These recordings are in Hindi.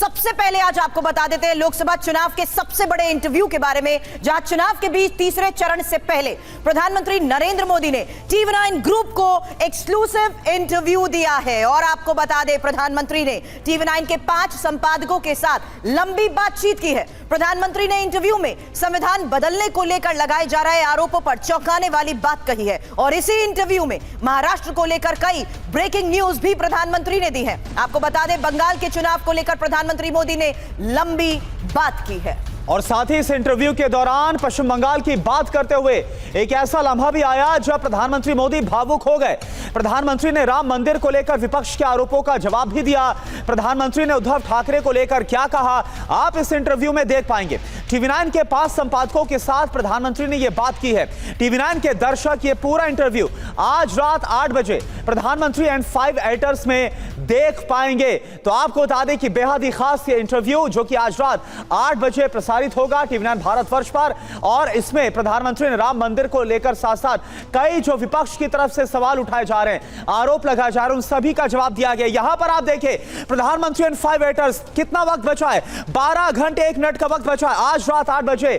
सबसे पहले आज आपको बता देते हैं लोकसभा चुनाव के सबसे बड़े इंटरव्यू के बारे में, जहां चुनाव के बीच तीसरे चरण से पहले प्रधानमंत्री नरेंद्र मोदी ने टीवी9 ग्रुप को एक्सक्लूसिव इंटरव्यू दिया है। और आपको बता दें, प्रधानमंत्री ने टीवी9 के 5 संपादकों के साथ लंबी बातचीत की है। प्रधानमंत्री ने इंटरव्यू में संविधान बदलने को लेकर लगाए जा रहे आरोपों पर चौंकाने वाली बात कही है। और इसी इंटरव्यू में महाराष्ट्र को लेकर कई ब्रेकिंग न्यूज भी प्रधानमंत्री ने दी है। आपको बता दें, बंगाल के चुनाव को लेकर प्रधानमंत्री मोदी ने लंबी बात की है। और साथ ही इस इंटरव्यू के दौरान पश्चिम बंगाल की बात करते हुए एक ऐसा लम्हा भी आया जब प्रधानमंत्री मोदी भावुक हो गए। प्रधानमंत्री ने राम मंदिर को लेकर विपक्ष के आरोपों का जवाब भी दिया। प्रधानमंत्री ने उद्धव ठाकरे को लेकर क्या कहा, आप इस इंटरव्यू में देख पाएंगे। टीवी9 के 5 संपादकों के साथ प्रधानमंत्री ने यह बात की है। टीवी9 के दर्शक ये पूरा इंटरव्यू आज रात 8 बजे प्रधानमंत्री एंड 5 एडिटर्स में देख पाएंगे। तो आपको बता दें कि बेहद ही खास ये इंटरव्यू जो कि आज रात 8 बजे प्रसारित होगा टीवी9 भारतवर्ष पर। और इसमें प्रधानमंत्री ने राम मंदिर को लेकर साथ साथ कई जो विपक्ष की तरफ से सवाल उठाए जा रहे हैं, आरोप लगाए जा रहे हैं, उन सभी का जवाब दिया गया। यहां पर आप देखें प्रधानमंत्री एंड 5 एडिटर्स, कितना वक्त बचा है, 12 घंटे 1 मिनट का वक्त बचा है। आज रात 8 बजे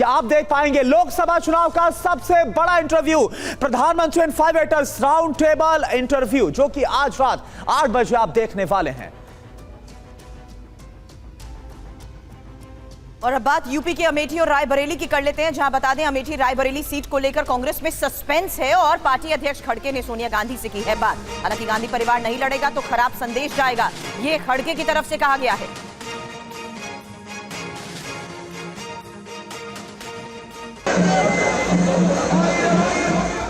आप देख पाएंगे लोकसभा चुनाव का सबसे बड़ा इंटरव्यू, प्रधानमंत्री and 5 editors round table interview, जो कि आज रात 8 बजे आप देखने वाले हैं। और अब बात यूपी के अमेठी और रायबरेली की कर लेते हैं, जहां बता दें अमेठी रायबरेली सीट को लेकर कांग्रेस में सस्पेंस है। और पार्टी अध्यक्ष खड़गे ने सोनिया गांधी से की है बात। हालांकि गांधी परिवार नहीं लड़ेगा तो खराब संदेश जाएगा, ये खड़गे की तरफ से कहा गया है।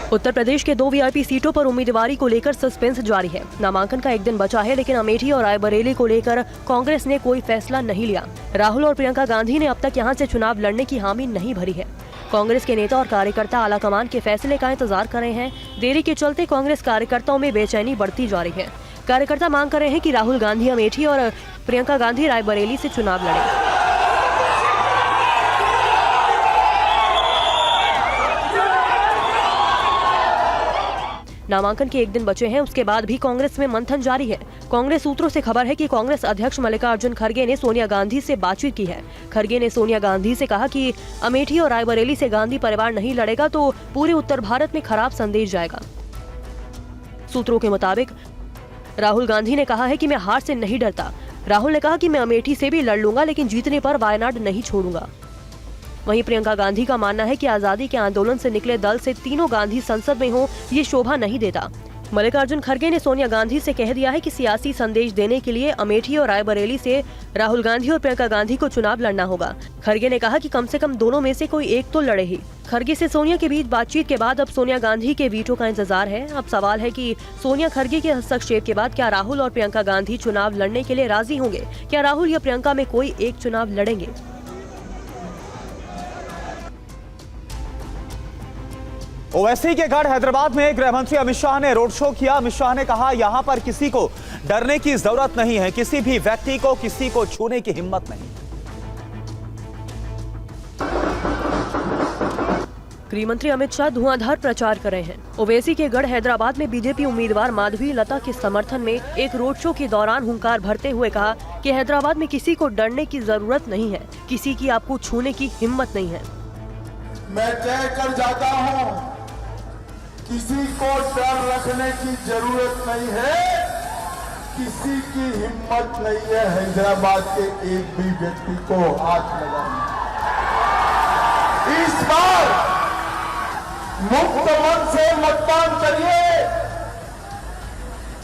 उत्तर प्रदेश के 2 वीआईपी सीटों पर उम्मीदवारी को लेकर सस्पेंस जारी है। नामांकन का एक दिन बचा है, लेकिन अमेठी और रायबरेली को लेकर कांग्रेस ने कोई फैसला नहीं लिया। राहुल और प्रियंका गांधी ने अब तक यहां से चुनाव लड़ने की हामी नहीं भरी है। कांग्रेस के नेता और कार्यकर्ता आलाकमान के फैसले का इंतजार कर रहे हैं। देरी के चलते कांग्रेस कार्यकर्ताओं में बेचैनी बढ़ती जा रही है। कार्यकर्ता मांग कर रहे हैं कि राहुल गांधी अमेठी और प्रियंका गांधी रायबरेली से चुनाव लड़े। नामांकन के एक दिन बचे हैं, उसके बाद भी कांग्रेस में मंथन जारी है। कांग्रेस सूत्रों से खबर है कि कांग्रेस अध्यक्ष मल्लिकार्जुन खड़गे ने सोनिया गांधी से बातचीत की है। खड़गे ने सोनिया गांधी से कहा कि अमेठी और रायबरेली से गांधी परिवार नहीं लड़ेगा तो पूरे उत्तर भारत में खराब संदेश जाएगा। सूत्रों के मुताबिक राहुल गांधी ने कहा है कि मैं हार से नहीं डरता। राहुल ने कहा कि मैं अमेठी से भी लड़ लूंगा, लेकिन जीतने पर वायनाड नहीं छोड़ूंगा। वहीं प्रियंका गांधी का मानना है कि आजादी के आंदोलन से निकले दल से तीनों गांधी संसद में हो, ये शोभा नहीं देता। मल्लिकार्जुन खड़गे ने सोनिया गांधी से कह दिया है कि सियासी संदेश देने के लिए अमेठी और रायबरेली से राहुल गांधी और प्रियंका गांधी को चुनाव लड़ना होगा। खड़गे ने कहा कि कम से कम दोनों में से कोई एक तो लड़े ही। खड़गे से सोनिया के बीच बातचीत के बाद अब सोनिया गांधी के वीटो का इंतजार है। अब सवाल है कि सोनिया खड़गे के हस्तक्षेप के बाद क्या राहुल और प्रियंका गांधी चुनाव लड़ने के लिए राजी होंगे? क्या राहुल या प्रियंका में कोई एक चुनाव लड़ेंगे? ओवैसी के गढ़ हैदराबाद में गृह मंत्री अमित शाह ने रोड शो किया। अमित शाह ने कहा, यहां पर किसी को डरने की जरूरत नहीं है, किसी भी व्यक्ति को किसी को छूने की हिम्मत नहीं। गृह मंत्री अमित शाह धुआंधार प्रचार कर रहे हैं। ओवैसी के गढ़ हैदराबाद में बीजेपी उम्मीदवार माधवी लता के समर्थन में एक रोड शो के दौरान हुंकार भरते हुए कहा कि हैदराबाद में किसी को डरने की जरूरत नहीं है, किसी की आपको छूने की हिम्मत नहीं है। मैं तय कर जाता हूँ, किसी को डर रखने की जरूरत नहीं है, किसी की हिम्मत नहीं है हैदराबाद के एक भी व्यक्ति को हाथ लगाने। इस बार मुक्त मन से मतदान करिए,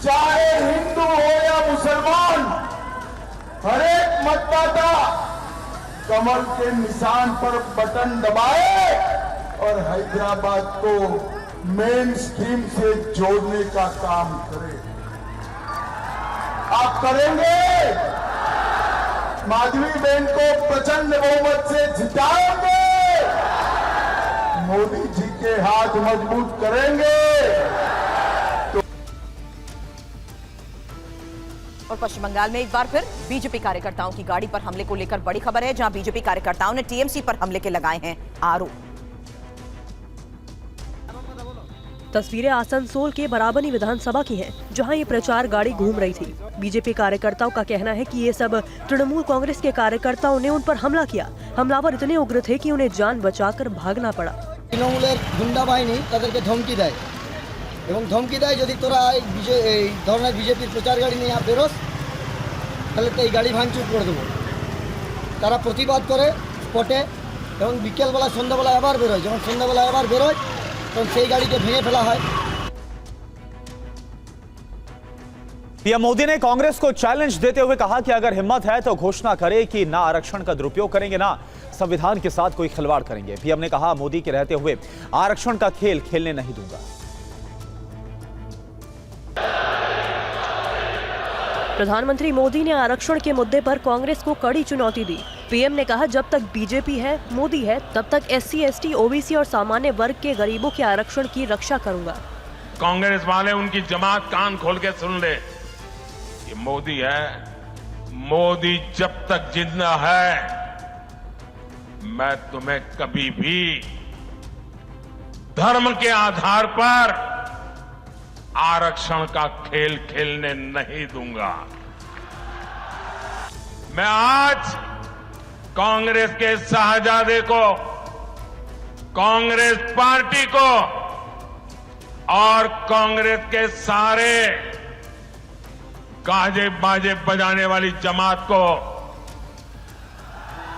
चाहे हिंदू हो या मुसलमान, हर एक मतदाता कमल के निशान पर बटन दबाए और हैदराबाद को मेन स्ट्रीम से जोड़ने का काम करें। आप करेंगे? माधवी बहन को प्रचंड बहुमत से जिताएंगे, मोदी जी के हाथ मजबूत करेंगे। और पश्चिम बंगाल में एक बार फिर बीजेपी कार्यकर्ताओं की गाड़ी पर हमले को लेकर बड़ी खबर है, जहां बीजेपी कार्यकर्ताओं ने टीएमसी पर हमले के लगाए हैं आरोप। तस्वीरें आसनसोल के बराबनी विधानसभा की हैं, जहां ये प्रचार गाड़ी घूम रही थी। बीजेपी कार्यकर्ताओं का कहना है कि ये सब तृणमूल कांग्रेस के कार्यकर्ताओं ने उन पर हमला किया। हमलावर इतने उग्र थे कि उन्हें जान बचाकर भागना पड़ा। তৃণমূলের গুন্ডা বাহিনী তাদেরকে ধমকি দেয় এবং ধমকি দেয় যদি তোরা এই ধরনের বিজেপির প্রচার গাড়ি নিয়ে বেরোস তাহলে তো এই গাড়ি ভাঙচুর করে দেবো। তারা প্রতিবাদ করে স্পটে এবং বিকেলবেলা সন্ধ্যাবেলা আবার বেরোয়, যখন সন্ধ্যাবেলা আবার বেরোয় তখন সেই গাড়িকে ভেঙে ফেলা হয়। पीएम मोदी ने कांग्रेस को चैलेंज देते हुए कहा कि अगर हिम्मत है तो घोषणा करे कि ना आरक्षण का दुरुपयोग करेंगे, ना संविधान के साथ कोई खिलवाड़ करेंगे। पीएम ने कहा, मोदी के रहते हुए आरक्षण का खेल खेलने नहीं दूंगा। प्रधानमंत्री मोदी ने आरक्षण के मुद्दे पर कांग्रेस को कड़ी चुनौती दी। पीएम ने कहा, जब तक बीजेपी है, मोदी है, तब तक SC, ST, OBC और सामान्य वर्ग के गरीबों के आरक्षण की रक्षा करूंगा। कांग्रेस वाले उनकी जमात कान खोल के सुन ले, ये मोदी है, मोदी जब तक जिंदा है मैं तुम्हें कभी भी धर्म के आधार पर आरक्षण का खेल खेलने नहीं दूंगा। मैं आज कांग्रेस के शाहजादे को, कांग्रेस पार्टी को और कांग्रेस के सारे गाजे बाजे बजाने वाली जमात को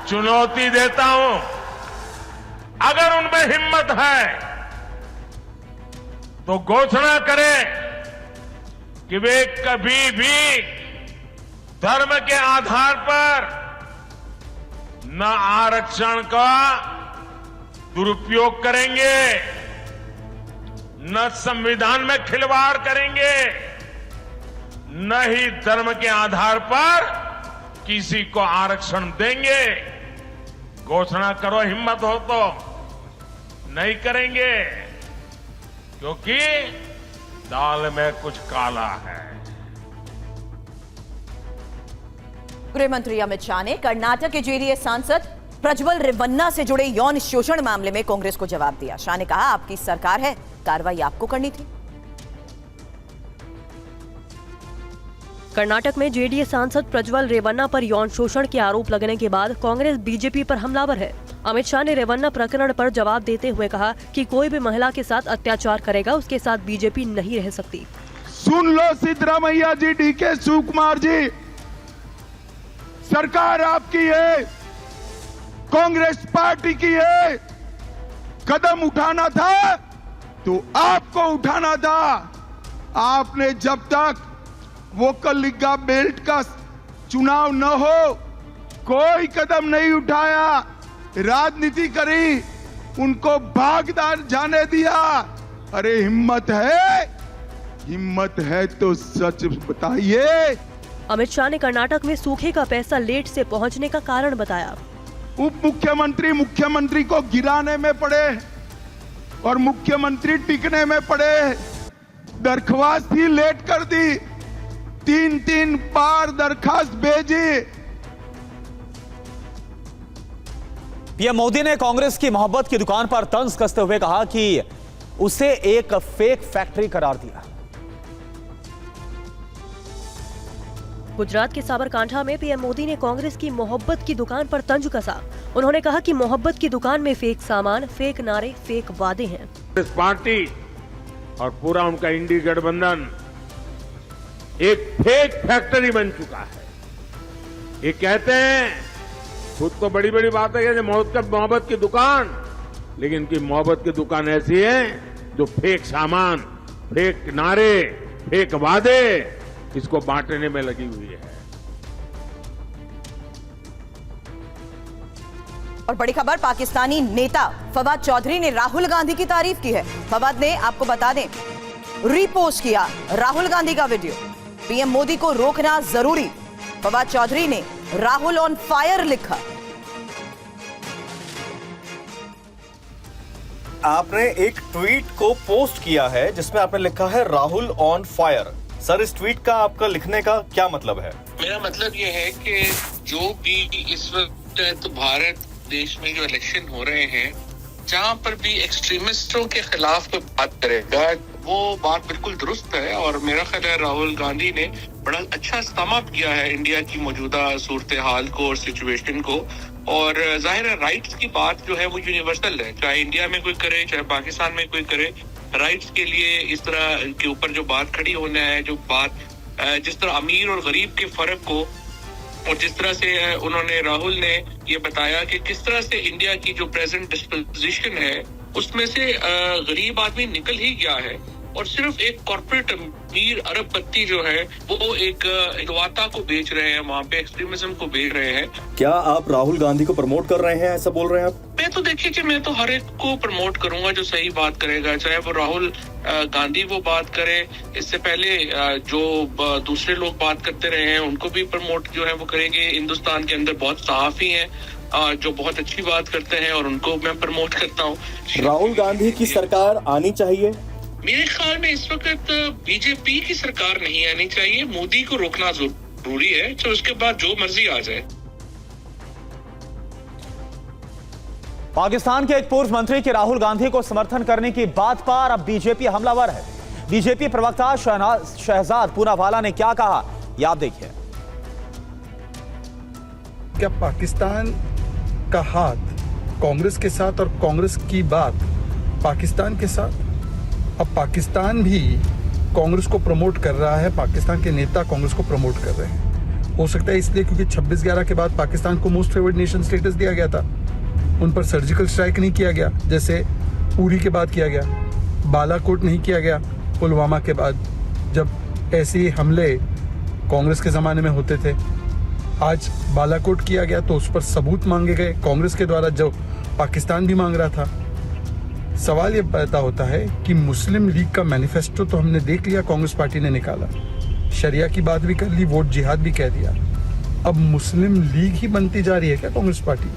चुनौती देता हूं, अगर उनमें हिम्मत है तो घोषणा करें कि वे कभी भी धर्म के आधार पर न आरक्षण का दुरुपयोग करेंगे, न संविधान में खिलवाड़ करेंगे, न ही धर्म के आधार पर किसी को आरक्षण देंगे। घोषणा करो, हिम्मत हो तो। नहीं करेंगे क्योंकि दाल में कुछ काला है। गृह मंत्री अमित शाह ने कर्नाटक के जेडीएस सांसद प्रज्वल रेवन्ना से जुड़े यौन शोषण मामले में कांग्रेस को जवाब दिया। शाह ने कहा, आपकी सरकार है, कार्रवाई आपको करनी थी। कर्नाटक में जेडीएस सांसद प्रज्वल रेवन्ना पर यौन शोषण के आरोप लगने के बाद कांग्रेस बीजेपी पर हमलावर है। अमित शाह ने रेवन्ना प्रकरण पर जवाब देते हुए कहा कि कोई भी महिला के साथ अत्याचार करेगा, उसके साथ बीजेपी नहीं रह सकती। सुन लो सिद्धरामैया जी, डीके शिवकुमार जी, सरकार आपकी है, कांग्रेस पार्टी की है। कदम उठाना था तो आपको उठाना था। आपने जब तक वोकल लीगा बेल्ट का चुनाव न हो कोई कदम नहीं उठाया, राजनीति करी, उनको भागदार जाने दिया। अरे हिम्मत है तो सच बताइए। अमित शाह ने कर्नाटक में सूखे का पैसा लेट से पहुंचने का कारण बताया। उप मुख्यमंत्री को गिराने में पड़े और मुख्यमंत्री टिकने में पड़े। दरख्वास्त ही लेट कर दी, 3 बार दरखास्त भेजी। पीएम मोदी ने कांग्रेस की मोहब्बत की दुकान पर तंज कसते हुए कहा कि उसे एक फेक फैक्ट्री करार दिया। गुजरात के साबरकांठा में पीएम मोदी ने कांग्रेस की मोहब्बत की दुकान पर तंज कसा। उन्होंने कहा कि मोहब्बत की दुकान में फेक सामान, फेक नारे, फेक वादे हैं। इस पार्टी और पूरा उनका इंडी गठबंधन एक फेक फैक्ट्री बन चुका है। ये कहते हैं, खुद तो बड़ी बड़ी बातें कहते हैं, मोहब्बत की दुकान, लेकिन इनकी मोहब्बत की दुकान ऐसी है जो फेक सामान, फेक नारे, फेक वादे इसको बांटने में लगी हुई है। और बड़ी खबर, पाकिस्तानी नेता फवाद चौधरी ने राहुल गांधी की तारीफ की है। फवाद ने, आपको बता दें, रीपोस्ट किया राहुल गांधी का वीडियो। पीएम मोदी को रोकना जरूरी, फवाद चौधरी ने राहुल ऑन फायर लिखा। आपने एक ट्वीट को पोस्ट किया है जिसमें आपने लिखा है राहुल ऑन फायर। सर, इस ट्वीट का आपका लिखने का क्या मतलब है? मेरा मतलब ये है कि जो भी इस वक्त भारत देश में जो इलेक्शन हो रहे हैं जहाँ पर भी एक्सट्रीमिस्टों के खिलाफ कोई बात करेगा वो बात बिल्कुल दुरुस्त है। और मेरा ख्याल है राहुल गांधी ने बड़ा अच्छा सम अप किया है इंडिया की मौजूदा सूरत हाल को और सिचुएशन को। और जाहिर है राइट्स की बात जो है वो यूनिवर्सल है, चाहे इंडिया में कोई करे चाहे पाकिस्तान में कोई करे। राइट्स के लिए इस तरह के ऊपर जो बात खड़ी होना है, जो बात जिस तरह अमीर और गरीब के फर्क को, और जिस तरह से उन्होंने राहुल ने ये बताया कि किस तरह से इंडिया की जो प्रेजेंट डिस्पोजिशन है उसमें से गरीब आदमी निकल ही गया है और सिर्फ एक कॉर्पोरेट अमीर अरबपति जो है वो एक वाता को बेच रहे हैं, वहाँ पे एक्सट्रीमिज्म को बेच रहे हैं। क्या आप राहुल गांधी को प्रमोट कर रहे हैं, ऐसा बोल रहे हैं आप? मैं तो देखिए कि मैं तो हर एक को प्रमोट करूंगा जो सही बात करेगा, चाहे वो राहुल गांधी वो बात करे, इससे पहले जो दूसरे लोग बात करते रहे हैं उनको भी प्रमोट जो है वो करेंगे। हिंदुस्तान के अंदर बहुत सहाफी हैं जो बहुत अच्छी बात करते हैं और उनको मैं प्रमोट करता हूँ। राहुल गांधी की सरकार आनी चाहिए? मेरे ख्याल में इस वक्त बीजेपी की सरकार नहीं आनी चाहिए, मोदी को रोकना जरूरी है, तो उसके बाद जो मर्जी आ जाए। पाकिस्तान के एक पूर्व मंत्री के राहुल गांधी को समर्थन करने की बात पर अब बीजेपी हमलावर है। बीजेपी प्रवक्ता शहजाद पूनावाला ने क्या कहा, याद देखिए। क्या पाकिस्तान का हाथ कांग्रेस के साथ और कांग्रेस की बात पाकिस्तान के साथ? अब पाकिस्तान भी कांग्रेस को प्रमोट कर रहा है, पाकिस्तान के नेता कांग्रेस को प्रमोट कर रहे हैं। हो सकता है इसलिए क्योंकि 26/11 के बाद पाकिस्तान को मोस्ट फेवर्ड नेशन स्टेटस दिया गया था, उन पर सर्जिकल स्ट्राइक नहीं किया गया जैसे उरी के बाद किया गया, बालाकोट नहीं किया गया पुलवामा के बाद, जब ऐसे हमले कांग्रेस के ज़माने में होते थे। आज बालाकोट किया गया तो उस पर सबूत मांगे गए कांग्रेस के द्वारा, जो पाकिस्तान भी मांग रहा था। सवाल ये पैदा होता है कि मुस्लिम लीग का मैनिफेस्टो तो हमने देख लिया, कांग्रेस पार्टी ने निकाला, शरिया की बात भी कर ली, वोट जिहाद भी कह दिया। अब मुस्लिम लीग ही बनती जा रही है क्या कांग्रेस पार्टी?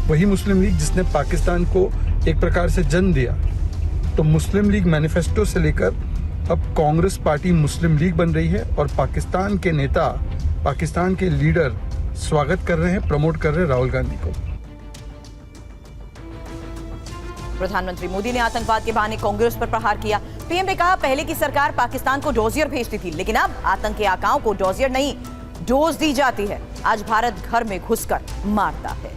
वही मुस्लिम लीग जिसने पाकिस्तान को एक प्रकार से जन्म दिया। तो मुस्लिम लीग मैनिफेस्टो से लेकर अब कांग्रेस पार्टी मुस्लिम लीग बन रही है और पाकिस्तान के नेता, पाकिस्तान के लीडर स्वागत कर रहे हैं, प्रमोट कर रहे हैं राहुल गांधी को। प्रधानमंत्री मोदी ने आतंकवाद के बहाने कांग्रेस पर प्रहार किया। पीएम ने कहा पहले की सरकार पाकिस्तान को डोजियर भेजती थी, लेकिन अब आतंक के आकाओं को डोजियर नहीं डोज दी जाती है। आज भारत घर में घुसकर मारता है।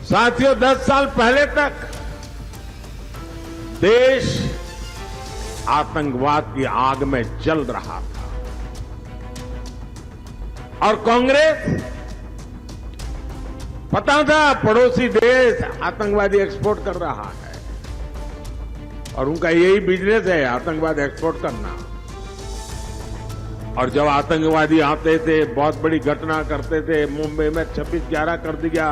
साथियों, 10 साल पहले तक देश आतंकवाद की आग में जल रहा था और कांग्रेस, पता था पड़ोसी देश आतंकवादी एक्सपोर्ट कर रहा है और उनका यही बिजनेस है आतंकवाद एक्सपोर्ट करना। और जब आतंकवादी आते थे, बहुत बड़ी घटना करते थे, मुंबई में 26/11 कर दिया,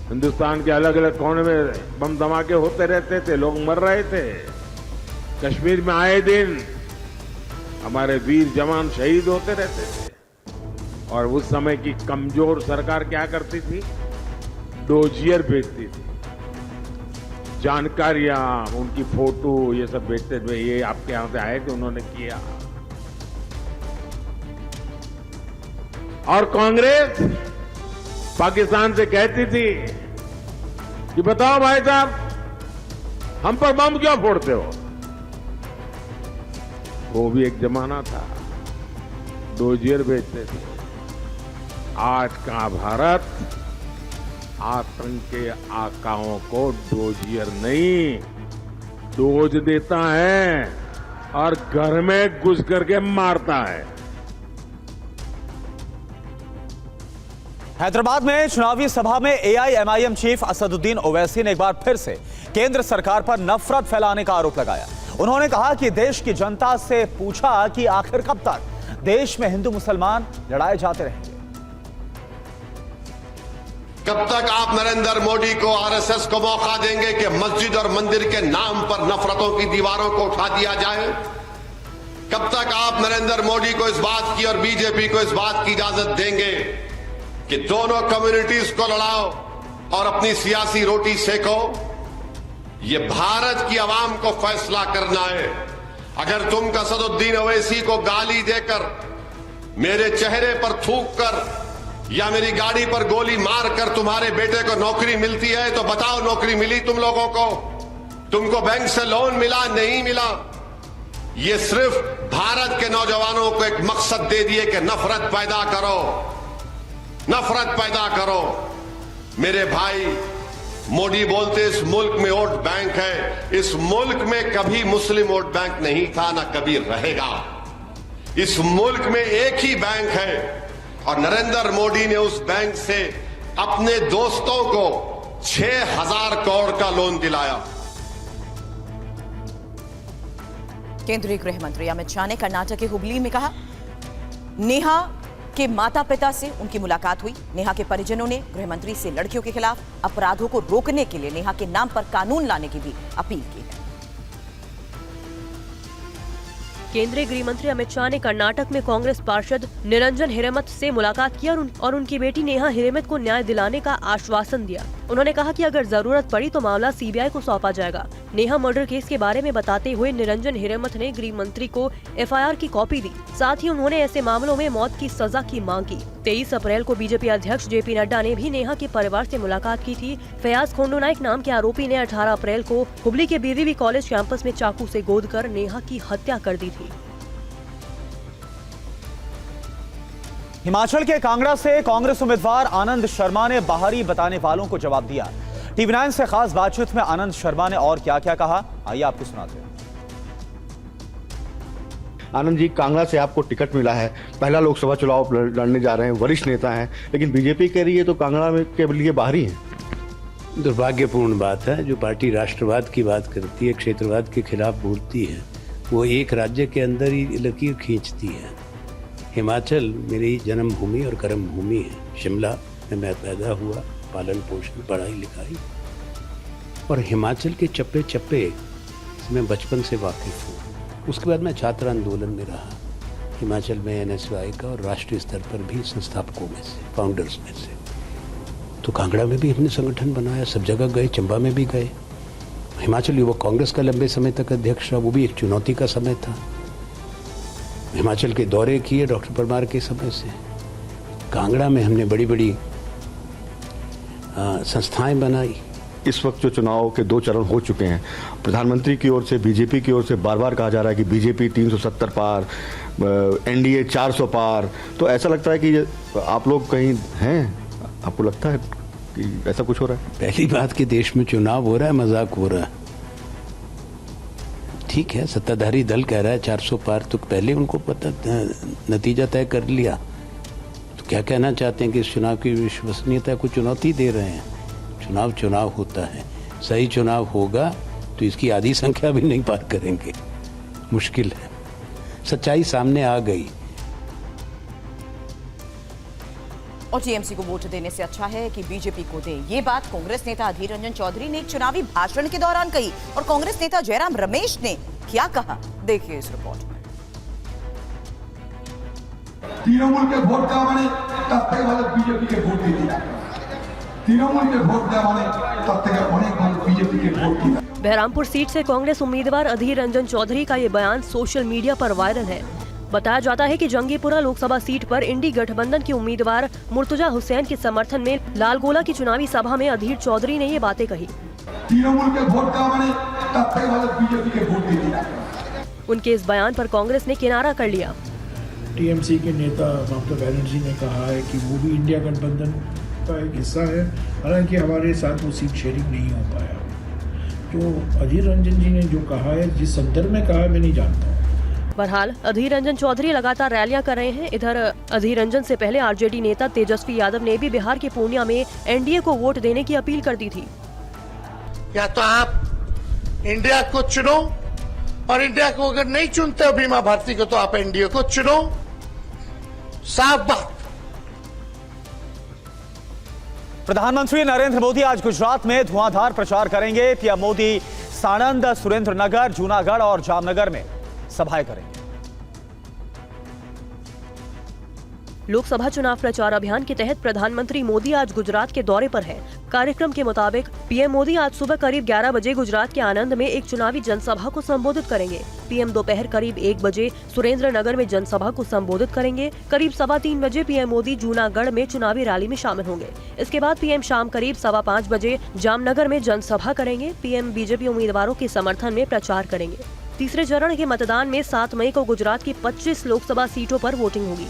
हिंदुस्तान के अलग अलग कोने में बम धमाके होते रहते थे, लोग मर रहे थे। कश्मीर में आए दिन हमारे वीर जवान शहीद होते रहते थे और उस समय की कमजोर सरकार क्या करती थी? डोजियर भेजती थी, जानकारियां, उनकी फोटो ये सब भेजते थे, ये आपके यहां से आए थे, उन्होंने किया। और कांग्रेस पाकिस्तान से कहती थी कि बताओ भाई साहब, हम पर बम क्यों फोड़ते हो? वो भी एक जमाना था, डोजियर भेजते थे। आज का भारत आतंक के आकाओं को डोजियर नहीं, डोज देता है और घर में घुस करके मारता है। हैदराबाद में चुनावी सभा में एआईएमआईएम चीफ असदुद्दीन ओवैसी ने एक बार फिर से केंद्र सरकार पर नफरत फैलाने का आरोप लगाया। उन्होंने कहा कि देश की जनता से पूछा कि आखिर कब तक देश में हिंदू मुसलमान लड़ाए जाते रहेंगे। कब तक आप नरेंद्र मोदी को, आरएसएस को मौका देंगे कि मस्जिद और मंदिर के नाम पर नफरतों की दीवारों को उठा दिया जाए? कब तक आप नरेंद्र मोदी को इस बात की और बीजेपी को इस बात की इजाजत देंगे कि दोनों कम्युनिटीज को लड़ाओ और अपनी सियासी रोटी सेको? ये भारत की आवाम को फैसला करना है। अगर तुम असदुद्दीन ओवैसी को गाली देकर, मेरे चेहरे पर थूक कर या मेरी गाड़ी पर गोली मारकर तुम्हारे बेटे को नौकरी मिलती है तो बताओ, नौकरी मिली तुम लोगों को? तुमको बैंक से लोन मिला, नहीं मिला? ये सिर्फ भारत के नौजवानों को एक मकसद दे दिए कि नफरत पैदा करो, नफरत पैदा करो। मेरे भाई, मोदी बोलते इस मुल्क में वोट बैंक है। इस मुल्क में कभी मुस्लिम वोट बैंक नहीं था, ना कभी रहेगा। इस मुल्क में एक ही बैंक है और नरेंद्र मोदी ने उस बैंक से अपने दोस्तों को 6,000 करोड़ का लोन दिलाया। केंद्रीय गृह मंत्री अमित शाह ने कर्नाटक के हुबली में कहा, नेहा के माता पिता से उनकी मुलाकात हुई। नेहा के परिजनों ने गृह मंत्री से लड़कियों के खिलाफ अपराधों को रोकने के लिए नेहा के नाम पर कानून लाने की भी अपील की है। केंद्रीय गृह मंत्री अमित शाह ने कर्नाटक में कांग्रेस पार्षद निरंजन हिरेमठ से मुलाकात की और उनकी बेटी नेहा हिरेमठ को न्याय दिलाने का आश्वासन दिया। उन्होंने कहा कि अगर जरूरत पड़ी तो मामला सीबीआई को सौंपा जाएगा। नेहा मर्डर केस के बारे में बताते हुए निरंजन हिरेमठ ने गृह मंत्री को एफआईआर की कॉपी दी। साथ ही उन्होंने ऐसे मामलों में मौत की सजा की मांग की। 23 अप्रैल को बीजेपी अध्यक्ष जेपी नड्डा ने भी नेहा के परिवार से मुलाकात की थी। फयाज खोंडोनाइक नाम के आरोपी ने 18 अप्रैल को हुबली के बीवीवी कॉलेज कैंपस में चाकू से गोद कर नेहा की हत्या कर दी थी। हिमाचल के कांगड़ा से कांग्रेस उम्मीदवार आनंद शर्मा ने बाहरी बताने वालों को जवाब दिया। TV9 से खास बातचीत में आनंद शर्मा ने और क्या क्या कहा, आइए आपको सुनाते हैं। आनंद जी, कांगड़ा से आपको टिकट मिला है, पहला लोकसभा चुनाव लड़ने जा रहे हैं, वरिष्ठ नेता हैं, लेकिन बीजेपी कह रही है तो कांगड़ा में के लिए बाहरी हैं। दुर्भाग्यपूर्ण बात है। जो पार्टी राष्ट्रवाद की बात करती है, क्षेत्रवाद के खिलाफ बोलती है, वो एक राज्य के अंदर ही लकीर खींचती है। हिमाचल मेरी जन्मभूमि और कर्म भूमि है। शिमला में मैं पैदा हुआ, पालन पोषण, पढ़ाई लिखाई, और हिमाचल के चप्पे चप्पे मैं बचपन से वाकिफ हूँ। उसके बाद मैं छात्र आंदोलन में रहा, हिमाचल में NSY का, और राष्ट्रीय स्तर पर भी संस्थापकों में से, फाउंडर्स में से। तो कांगड़ा में भी हमने संगठन बनाया, सब जगह गए, चंबा में भी गए। हिमाचल युवक कांग्रेस का लंबे समय तक अध्यक्ष रहा, वो भी एक चुनौती का समय था। हिमाचल के दौरे किए डॉक्टर परमार के समय से। कांगड़ा में हमने बड़ी बड़ी संस्थाएं बनाई। इस वक्त जो चुनाव के 2 चरण हो चुके हैं, प्रधानमंत्री की ओर से, बीजेपी की ओर से बार बार कहा जा रहा है कि बीजेपी 370 पार, NDA 400 पार, तो ऐसा लगता है कि आप लोग कहीं हैं? आपको लगता है कि ऐसा कुछ हो रहा है? पहली बात कि देश में चुनाव हो रहा है, मजाक हो रहा है। ठीक है, सत्ताधारी दल कह रहा है 400 पार, तो पहले उनको पता, नतीजा तय कर लिया। तो क्या कहना चाहते हैं कि इस चुनाव की विश्वसनीयता को चुनौती दे रहे हैं? चुनाव होता है, सही चुनाव होगा तो इसकी आधी संख्या भी नहीं पार करेंगे, मुश्किल है। सच्चाई सामने आ गई। और टीएमसी को वोट देने से अच्छा है कि बीजेपी को दे, ये बात कांग्रेस नेता अधीर रंजन चौधरी ने एक चुनावी भाषण के दौरान कही। और कांग्रेस नेता जयराम रमेश ने क्या कहा, देखिए इस रिपोर्ट में। तृणमूल के भोट देওয়া মানে তার থেকে ভালো বিজেপি কে ভোট দিতে, তৃণমূল के ভোট দেওয়া মানে তার থেকে অনেক ভালো বিজেপি के ভোট দিতে। बहरामपुर सीट से कांग्रेस उम्मीदवार अधीर रंजन चौधरी का ये बयान सोशल मीडिया पर वायरल है। बताया जाता है कि जंगीपुरा लोकसभा सीट पर इंडी गठबंधन के उम्मीदवार मुर्तजा हुसैन के समर्थन में लालगोला की चुनावी सभा में अधीर चौधरी ने ये बातें कही। तृणमूल के भोट देওয়া মানে তার থেকে ভালো বিজেপি के ভোট দিতে। उनके इस बयान पर कांग्रेस ने किनारा कर लिया। टीएमसी के नेता ममता बनर्जी ने कहा है कि वो भी इंडिया गठबंधन का एक हिस्सा है, हालांकि हमारे साथ वो सीट शेयरिंग नहीं हो पाया। जो अधीर रंजन जी ने जो कहा है, जिस संदर्भ में कहा है, मैं नहीं जानता। बहरहाल अधीर रंजन चौधरी लगातार रैलियां कर रहे हैं। इधर अधीर रंजन से पहले आरजेडी नेता तेजस्वी यादव ने भी बिहार के पूर्णिया में एनडीए को वोट देने की अपील कर दी थी। या तो आप इंडिया को चुनो, और इंडिया को अगर नहीं चुनते हो बीमा भारती को, तो आप एनडीए को चुनो। साफ बात। प्रधानमंत्री नरेंद्र मोदी आज गुजरात में धुआंधार प्रचार करेंगे। पीएम मोदी साणंद, सुरेंद्रनगर, जूनागढ़ और जामनगर में सभाएं करेंगे। लोकसभा चुनाव प्रचार अभियान के तहत प्रधानमंत्री मोदी आज गुजरात के दौरे पर हैं। कार्यक्रम के मुताबिक पीएम मोदी आज सुबह करीब 11 बजे गुजरात के आनंद में एक चुनावी जनसभा को संबोधित करेंगे। पीएम दोपहर करीब 1 बजे सुरेंद्रनगर में जनसभा को संबोधित करेंगे। करीब 3:15 बजे पीएम मोदी जूनागढ़ में चुनावी रैली में शामिल होंगे। इसके बाद पीएम शाम करीब 5:15 बजे जामनगर में जनसभा करेंगे। पीएम बीजेपी उम्मीदवारों के समर्थन में प्रचार करेंगे। तीसरे चरण के मतदान में 7 मई को गुजरात की 25 लोकसभा सीटों पर वोटिंग होगी।